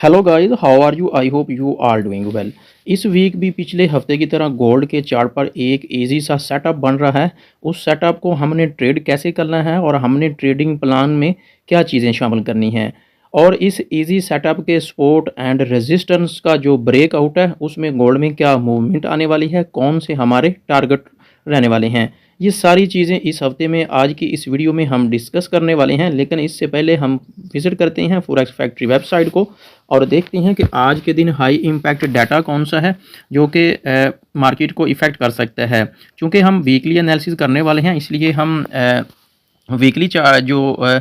Hello guys, how are you? I hope you are doing well. इस week भी पिछले हफ्ते की तरह गोल्ड के चार्ट पर एक इजी सा सेटअप बन रहा है। उस सेटअप को हमने ट्रेड कैसे करना है और हमने ट्रेडिंग प्लान में क्या चीज़ें शामिल करनी हैं, और इस इजी सेटअप के सपोर्ट एंड रेजिस्टेंस का जो ब्रेकआउट है उसमें गोल्ड में क्या मूवमेंट आने वाली है, कौन से हमारे टारगेट रहने वाले हैं, ये सारी चीज़ें इस हफ्ते में आज की इस वीडियो में हम डिस्कस करने वाले हैं। लेकिन इससे पहले हम विज़िट करते हैं फॉरेक्स फैक्ट्री वेबसाइट को और देखते हैं कि आज के दिन हाई इम्पैक्ट डाटा कौन सा है जो कि मार्केट को इफ़ेक्ट कर सकता है। चूँकि हम वीकली एनालिसिस करने वाले हैं, इसलिए हम वीकली जो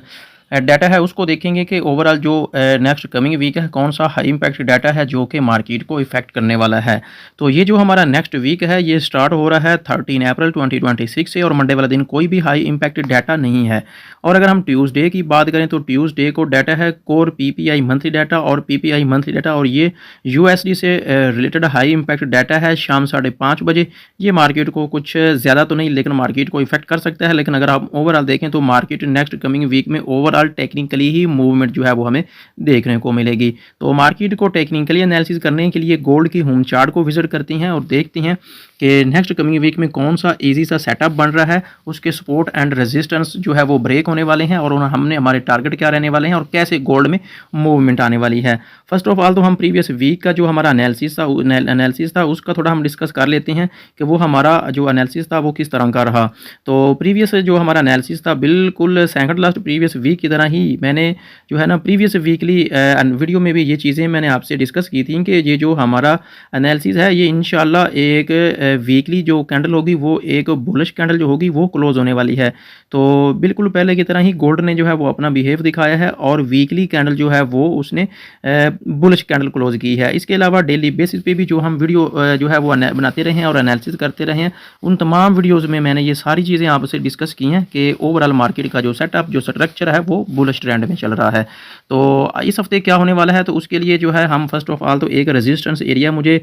डाटा है उसको देखेंगे कि ओवरऑल जो नेक्स्ट कमिंग वीक है कौन सा हाई इम्पैक्ट डाटा है जो कि मार्केट को इफेक्ट करने वाला है। तो ये जो हमारा नेक्स्ट वीक है ये स्टार्ट हो रहा है 13 अप्रैल 2026 से, और मंडे वाला दिन कोई भी हाई इम्पैक्ट डाटा नहीं है। और अगर हम ट्यूसडे की बात करें तो ट्यूसडे को डाटा है कोर पीपीआई मंथली डाटा और पीपीआई मंथली डाटा, और ये यूएसडी से रिलेटेड हाई इम्पैक्ट डाटा है शाम 5:30 बजे। ये मार्केट को कुछ ज़्यादा तो नहीं लेकिन मार्केट को इफेक्ट कर सकता है। लेकिन अगर आप ओवरऑल देखें तो मार्केट नेक्स्ट कमिंग वीक में ओवरऑल टेक्निकली ही मूवमेंट जो है वो हमें देखने को मिलेगी। तो मार्केट को टेक्निकली एनालिसिस करने के लिए गोल्ड की होम चार्ट को विजिट करती हैं और देखती हैं कि नेक्स्ट कमिंग वीक में कौन सा इजी सा सेटअप बन रहा है, उसके सपोर्ट एंड रेजिस्टेंस जो है वो ब्रेक होने वाले हैं, और हमने हमारे टारगेट क्या रहने वाले हैं और कैसे गोल्ड में मूवमेंट आने वाली है। फर्स्ट ऑफ ऑल तो हम प्रीवियस वीक का जो हमारा एनालिसिस था उसका थोड़ा हम डिस्कस कर लेते हैं कि वो हमारा जो एनालिसिस था वो किस तरह का रहा। तो प्रीवियस जो हमारा एनालिसिस था बिल्कुल सेकंड लास्ट प्रीवियस वीक की तरह ही मैंने जो है ना प्रीवियस वीकली वीडियो में भी ये चीज़ें मैंने आपसे डिस्कस की थी कि ये जो हमारा एनालिसिस है ये इंशाल्लाह एक वीकली जो कैंडल होगी वो एक बुलिश कैंडल जो होगी वो क्लोज होने वाली है। तो बिल्कुल पहले की तरह ही गोल्ड ने जो है वो अपना बिहेव दिखाया है और वीकली कैंडल जो है वो उसने बुलिश कैंडल क्लोज की है। इसके अलावा डेली बेसिस पे भी जो हम वीडियो जो है वो बनाते रहे हैं और एनालिसिस करते रहे हैं, उन तमाम वीडियोज़ में मैंने ये सारी चीज़ें आपसे डिस्कस की हैं कि ओवरऑल मार्केट का जो सेटअप जो स्ट्रक्चर है वो बुलिश ट्रेंड में चल रहा है। तो इस हफ्ते क्या होने वाला है, तो उसके लिए जो है हम फर्स्ट ऑफ ऑल तो एक रेजिस्टेंस एरिया मुझे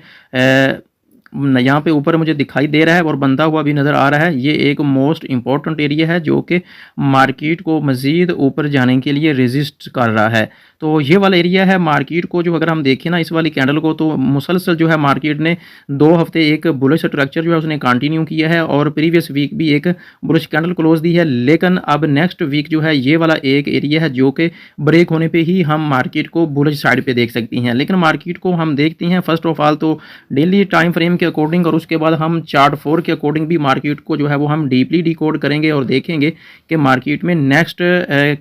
यहाँ पे ऊपर मुझे दिखाई दे रहा है और बनता हुआ भी नज़र आ रहा है। ये एक मोस्ट इंपॉर्टेंट एरिया है जो कि मार्केट को मज़ीद ऊपर जाने के लिए रेजिस्ट कर रहा है। तो ये वाला एरिया है मार्केट को, जो अगर हम देखें ना इस वाली कैंडल को, तो मुसलसल जो है मार्केट ने 2 हफ्ते एक बुलिश स्ट्रक्चर जो है उसने कंटिन्यू किया है और प्रीवियस वीक भी एक बुलिश कैंडल क्लोज दी है। लेकिन अब नेक्स्ट वीक जो है ये वाला एक एरिया है जो कि ब्रेक होने पे ही हम मार्केट को बुलिश साइड पे देख सकती हैं। लेकिन मार्केट को हम देखते हैं फर्स्ट ऑफ ऑल तो डेली टाइम फ्रेम के अकॉर्डिंग, और उसके बाद हम चार्ट 4 के अकॉर्डिंग भी मार्केट को जो है वो हम डीपली डिकोड करेंगे और देखेंगे कि मार्केट में नेक्स्ट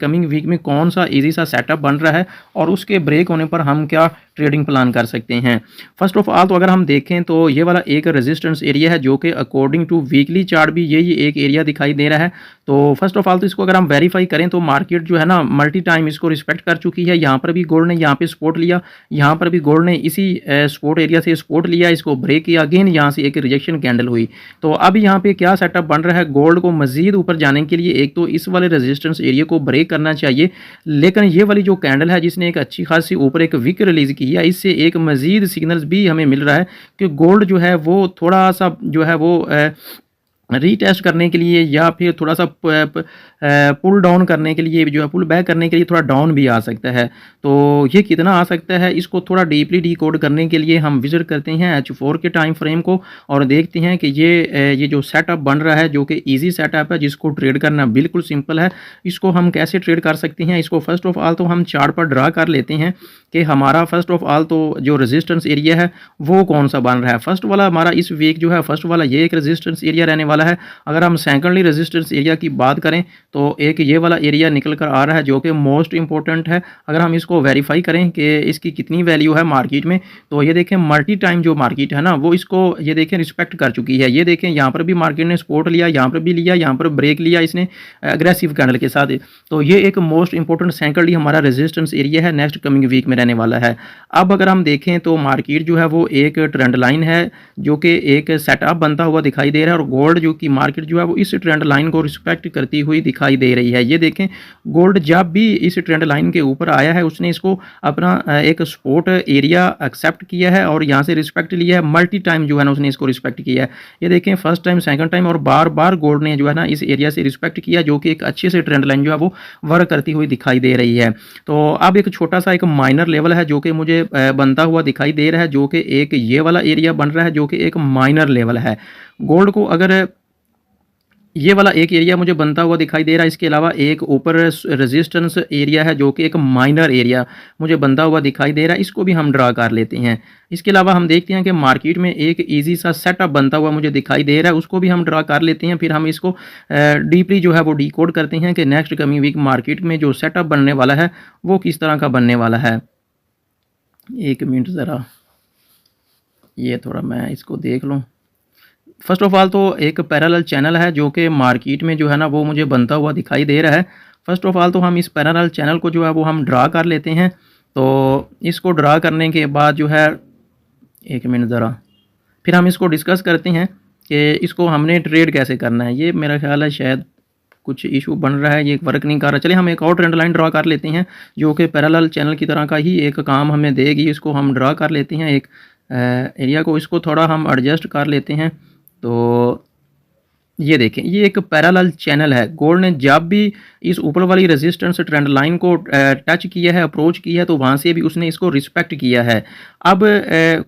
कमिंग वीक में कौन सा ईजी सा सेटअप बन रहा है और उसके ब्रेक होने पर हम क्या ट्रेडिंग प्लान कर सकते हैं। फर्स्ट ऑफ ऑल तो अगर हम देखें तो ये वाला एक रेजिस्टेंस एरिया है जो कि अकॉर्डिंग टू वीकली चार्ट भी यही एक एरिया दिखाई दे रहा है। तो फर्स्ट ऑफ ऑल तो इसको अगर हम वेरीफाई करें तो मार्केट जो है ना मल्टी टाइम इसको रिस्पेक्ट कर चुकी है। यहाँ पर भी गोल्ड ने यहाँ पे सपोर्ट लिया, यहाँ पर भी गोल्ड ने इसी सपोर्ट एरिया से सपोर्ट लिया, इसको ब्रेक किया, अगेन यहाँ से एक रिजेक्शन कैंडल हुई। तो अब यहाँ पे क्या सेटअप बन रहा है, गोल्ड को मजीद ऊपर जाने के लिए एक तो इस वाले रेजिस्टेंस एरिया को ब्रेक करना चाहिए। लेकिन ये वाली जो कैंडल है जिसने एक अच्छी खासी ऊपर एक विक रिलीज की है, इससे एक मजीद सिग्नल्स भी हमें मिल रहा है कि गोल्ड जो है वो थोड़ा सा जो है वो रीटेस्ट करने के लिए या फिर थोड़ा सा पुल डाउन करने के लिए जो है पुल बैक करने के लिए थोड़ा डाउन भी आ सकता है। तो ये कितना आ सकता है इसको थोड़ा डीपली डिकोड करने के लिए हम विजिट करते हैं H4 के टाइम फ्रेम को और देखते हैं कि ये जो सेटअप बन रहा है जो कि इजी सेटअप है जिसको ट्रेड करना बिल्कुल सिंपल है। इसको हम कैसे ट्रेड कर सकते हैं, इसको फर्स्ट ऑफ ऑल तो हम चार्ट पर ड्रा कर लेते हैं कि हमारा फर्स्ट ऑफ ऑल तो जो रेजिस्टेंस एरिया है वो कौन सा बन रहा है। फर्स्ट वाला हमारा इस वीक जो है फर्स्ट वाला ये एक रेजिस्टेंस एरिया रहने वाला है। अगर हम सेकेंडली रेजिस्टेंस एरिया की बात करें तो एक ये वाला एरिया निकल कर आ रहा है जो कि मोस्ट इंपॉर्टेंट है। अगर हम इसको वेरीफाई करें कि इसकी कितनी वैल्यू है मार्केट में, तो ये देखें मल्टी टाइम जो मार्केट है ना वो इसको ये देखें रिस्पेक्ट कर चुकी है। ये देखें यहाँ पर भी मार्केट ने सपोर्ट लिया, यहाँ पर भी लिया, यहाँ पर ब्रेक लिया इसने एग्रेसिव कैंडल के साथ। तो ये एक मोस्ट इंपॉर्टेंट सेकेंडली हमारा रेजिस्टेंस एरिया है, नेक्स्ट कमिंग वीक में रहने वाला है। अब अगर हम देखें तो मार्केट जो है वो एक ट्रेंड लाइन है जो कि एक सेटअप बनता हुआ दिखाई दे रहा है और गोल्ड जो कि मार्केट जो है वो इस ट्रेंड लाइन को रिस्पेक्ट करती हुई दिखाई दे रही है। ये देखें, गोल्ड जब भी इस ट्रेंड लाइन के ऊपर आया है उसने इसको अपना एक सपोर्ट एरिया एक्सेप्ट किया है और यहाँ से रिस्पेक्ट लिया है। मल्टी टाइम जो है ना उसने इसको रिस्पेक्ट किया है। ये देखें, फर्स्ट टाइम, सेकंड टाइम और बार बार गोल्ड ने जो है ना इस एरिया से रिस्पेक्ट किया, जो कि एक अच्छे से ट्रेंड लाइन जो है वो वर्क करती हुई दिखाई दे रही है। तो अब एक छोटा सा एक माइनर लेवल है जो कि मुझे बनता हुआ दिखाई दे रहा है, जो कि एक ये वाला एरिया बन रहा है जो कि एक माइनर लेवल है। गोल्ड को अगर ये वाला एक एरिया मुझे बनता हुआ दिखाई दे रहा है, इसके अलावा एक ऊपर रेजिस्टेंस एरिया है जो कि एक माइनर एरिया मुझे बनता हुआ दिखाई दे रहा है, इसको भी हम ड्रा कर लेते हैं। इसके अलावा हम देखते हैं कि मार्केट में एक इजी सा सेटअप बनता हुआ मुझे दिखाई दे रहा है, उसको भी हम ड्रा कर लेते हैं। फिर हम इसको डीपली जो है वो डिकोड करते हैं कि नेक्स्ट कमिंग वीक मार्केट में जो सेटअप बनने वाला है वो किस तरह का बनने वाला है। एक मिनट ज़रा, ये थोड़ा मैं इसको देख लूँ। फर्स्ट ऑफ ऑल तो एक पैरेलल चैनल है जो कि मार्केट में जो है ना वो मुझे बनता हुआ दिखाई दे रहा है। फर्स्ट ऑफ ऑल तो हम इस पैरेलल चैनल को जो है वो हम ड्रा कर लेते हैं। तो इसको ड्रा करने के बाद जो है, एक मिनट ज़रा, फिर हम इसको डिस्कस करते हैं कि इसको हमने ट्रेड कैसे करना है। ये मेरा ख्याल है शायद कुछ इशू बन रहा है, ये वर्क नहीं कर रहा। चलिए हम एक और ट्रेंड लाइन ड्रा कर लेते हैं जो कि पैरेलल चैनल की तरह का ही एक काम हमें देगी। इसको हम ड्रा कर लेते हैं एक एरिया को, इसको थोड़ा हम एडजस्ट कर लेते हैं। तो ये देखें, ये एक पैरेलल चैनल है। गोल्ड ने जब भी इस ऊपर वाली रेजिस्टेंस ट्रेंड लाइन को टच किया है, अप्रोच किया है, तो वहाँ से भी उसने इसको रिस्पेक्ट किया है। अब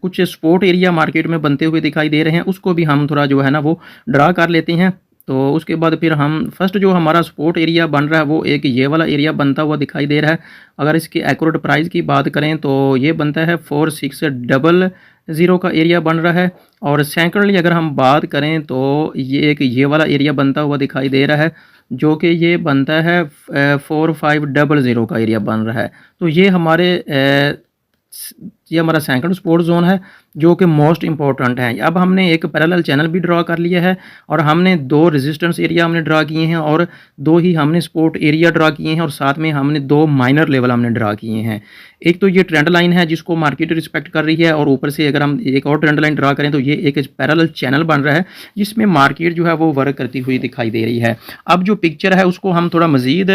कुछ सपोर्ट एरिया मार्केट में बनते हुए दिखाई दे रहे हैं, उसको भी हम थोड़ा जो है ना वो ड्रा कर लेते हैं। तो उसके बाद फिर हम फर्स्ट जो हमारा सपोर्ट एरिया बन रहा है वो एक ये वाला एरिया बनता हुआ दिखाई दे रहा है। अगर इसकी एक्यूरेट प्राइस की बात करें तो ये बनता है 4600 का एरिया बन रहा है। और सेकेंडली अगर हम बात करें तो ये एक ये वाला एरिया बनता हुआ दिखाई दे रहा है जो कि ये बनता है 4500 का एरिया बन रहा है। तो ये हमारा सेकंड सपोर्ट जोन है जो कि मोस्ट इंपॉर्टेंट है। अब हमने एक पैरेलल चैनल भी ड्रा कर लिया है और हमने दो रेजिस्टेंस एरिया हमने ड्रा किए हैं और दो ही हमने सपोर्ट एरिया ड्रा किए हैं और साथ में हमने दो माइनर लेवल हमने ड्रा किए हैं। एक तो ये ट्रेंड लाइन है जिसको मार्केट रिस्पेक्ट कर रही है और ऊपर से अगर हम एक और ट्रेंड लाइन ड्रा करें तो ये एक पैरेलल चैनल बन रहा है जिसमें मार्केट जो है वो वर्क करती हुई दिखाई दे रही है। अब जो पिक्चर है उसको हम थोड़ा मज़ीद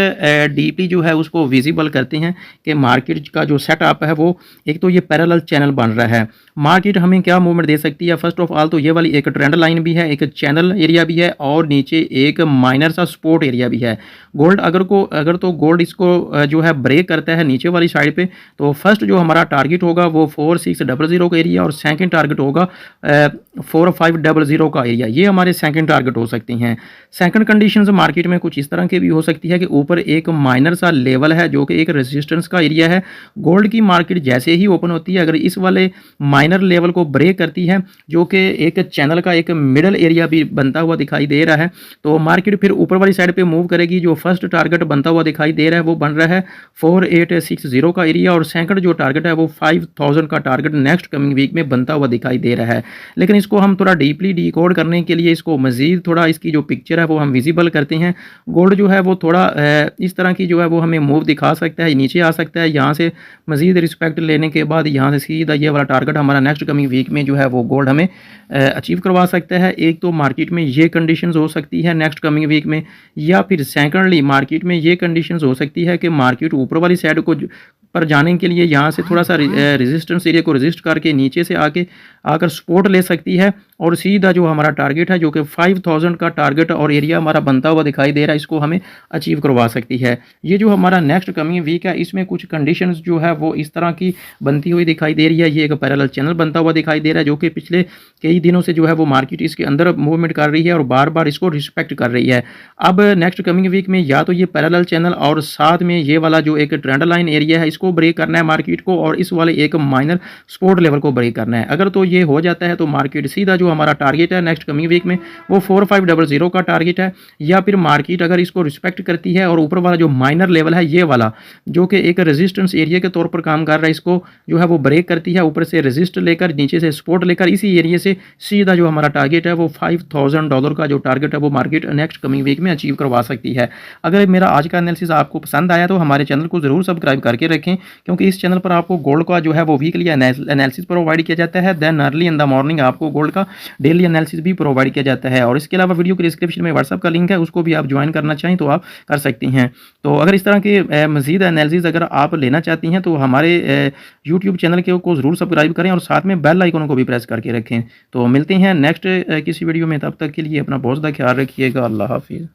डीपली जो है उसको विजिबल करते हैं कि मार्केट का जो सेटअप है वो, एक तो ये पैरेलल चैनल बन रहा है। मार्केट हमें क्या मूवमेंट दे सकती है, फर्स्ट ऑफ ऑल तो ये वाली एक ट्रेंड लाइन भी है, एक चैनल एरिया भी है और नीचे एक माइनर सा सपोर्ट एरिया भी है। गोल्ड अगर तो गोल्ड इसको जो है ब्रेक करता है नीचे वाली साइड पे, तो फर्स्ट जो हमारा टारगेट होगा वो 4600 का एरिया और सेकंड टारगेट होगा 4500 का एरिया। ये हमारे सेकंड टारगेट हो सकती हैं। सेकंड कंडीशंस मार्केट में कुछ इस तरह की भी हो सकती है कि ऊपर एक माइनर सा लेवल है जो कि एक रेजिस्टेंस का एरिया है। गोल्ड की मार्केट जैसे ही ओपन होती है, अगर इस वाले माइनर लेवल को ब्रेक करती है जो कि एक चैनल का एक मिडल एरिया भी बनता हुआ दिखाई दे रहा है, तो मार्केट फिर ऊपर वाली साइड पे मूव करेगी। जो फर्स्ट टारगेट बनता हुआ दिखाई दे रहा है वो बन रहा है 4860 का एरिया और सेकंड जो टारगेट है वो 5000 का टारगेट नेक्स्ट कमिंग वीक में बनता हुआ दिखाई दे रहा है। लेकिन इसको हम थोड़ा डीपली डिकोड करने के लिए इसको मजीद थोड़ा इसकी जो पिक्चर है वो हम विजिबल करते हैं। गोल्ड जो है वो थोड़ा इस तरह की जो है वो हमें मूव दिखा सकता है, नीचे आ सकता है। यहाँ से मजीद रिस्पेक्ट लेने के बाद यहाँ से सीधा ये वाला टारगेट हमारा नेक्स्ट कमिंग वीक में जो है वो गोल्ड हमें अचीव करवा सकता है। एक तो मार्केट में ये कंडीशंस हो सकती है नेक्स्ट कमिंग वीक में, या फिर सेकंडली मार्केट में ये कंडीशंस हो सकती है कि मार्केट ऊपर वाली साइड को पर जाने के लिए यहाँ से थोड़ा सा रेजिस्टेंस एरिया को रेजिस्ट करके नीचे से आकर सपोर्ट ले सकती है और सीधा जो हमारा टारगेट है जो कि 5000 का टारगेट और एरिया हमारा बनता हुआ दिखाई दे रहा है, इसको हमें अचीव करवा सकती है। ये जो हमारा नेक्स्ट कमिंग वीक है इसमें कुछ कंडीशंस जो है वो इस तरह की बनती हुई दिखाई दे रही है। ये एक पैरेलल चैनल बनता हुआ दिखाई दे रहा है जो कि पिछले कई दिनों से जो है वो मार्केट इसके अंदर मूवमेंट कर रही है और बार बार इसको रिस्पेक्ट कर रही है। अब नेक्स्ट कमिंग वीक में या तो ये पैरेलल चैनल और साथ में ये वाला जो एक ट्रेंड लाइन एरिया है इसको ब्रेक करना है मार्केट को, और इस वाले एक माइनर सपोर्ट लेवल को ब्रेक करना है। अगर तो ये हो जाता है तो मार्केट सीधा जो हमारा टारगेट है नेक्स्ट कमिंग वीक में वो 4500 का टारगेट है। या फिर मार्केट अगर इसको रिस्पेक्ट करती है और ऊपर वाला जो माइनर लेवल है ये वाला जो कि एक रेजिस्टेंस एरिया के तौर पर काम कर रहा है, इसको जो है वो ब्रेक करती है, ऊपर से रेजिस्ट लेकर नीचे से सपोर्ट लेकर इसी एरिया से सीधा जो हमारा टारगेट है वो $5000 का जो टारगेट है वो मार्केट नेक्स्ट कमिंग वीक में अचीव करवा सकती है। अगर मेरा आज का एनालिसिस आपको पसंद आया तो हमारे चैनल को जरूर सब्सक्राइब करके रखें, क्योंकि इस चैनल पर आपको गोल्ड का जो है वो वीकली एनालिसिस प्रोवाइड किया जाता है। Then early in the morning आपको गोल्ड का डेली एनालिसिस भी प्रोवाइड किया जाता है। और इसके अलावा वीडियो के डिस्क्रिप्शन में व्हाट्सएप का लिंक है, उसको भी आप ज्वाइन करना चाहें तो आप कर सकती हैं। तो अगर इस तरह के मज़ीद एनालिसिस अगर आप लेना चाहती हैं तो हमारे यूट्यूब चैनल को ज़रूर सब्सक्राइब करें और साथ में बेल आइकन को भी प्रेस करके रखें। तो मिलते हैं नेक्स्ट किसी वीडियो में, तब तक के लिए अपना बहुत ज़्यादा ख्याल रखिएगा। अल्लाह हाफ़िज़।